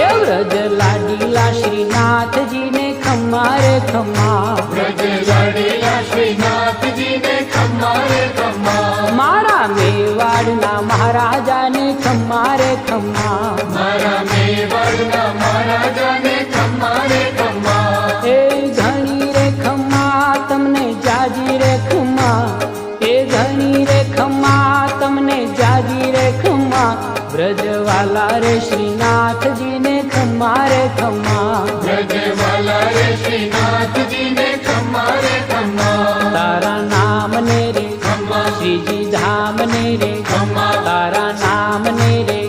એ વ્રજ લાડીલા શ્રીનાથજી ને ખમ્મા રે ખમ્મા, વ્રજ લાડીલા શ્રીનાથજી ને ખમ્મા રે ખમ્મા, મારા મેવાડના મહારાજાને ખમ્મા રે ખમ્મા, મારા મેવાડના મહારાજાને ખમ્મા રે ખમ્મા, એ ઘણી રે ખમ્મા તમને જાજી રે ખમ્મા, એ ઘણી રે ખમ્મા તમને જાજી રે ખમ્મા, વ્રજવાલા રે શ્રીનાથજી ને ખમ્મા રે ખમ્મા, વ્રજવાલા રે શ્રીનાથજી ને ખમ્મા રે ખમ્મા, તારા નામ ને રે ખમ્મા, શ્રીજી ધામ ને રે ખમ્મા, તારા નામ ને રે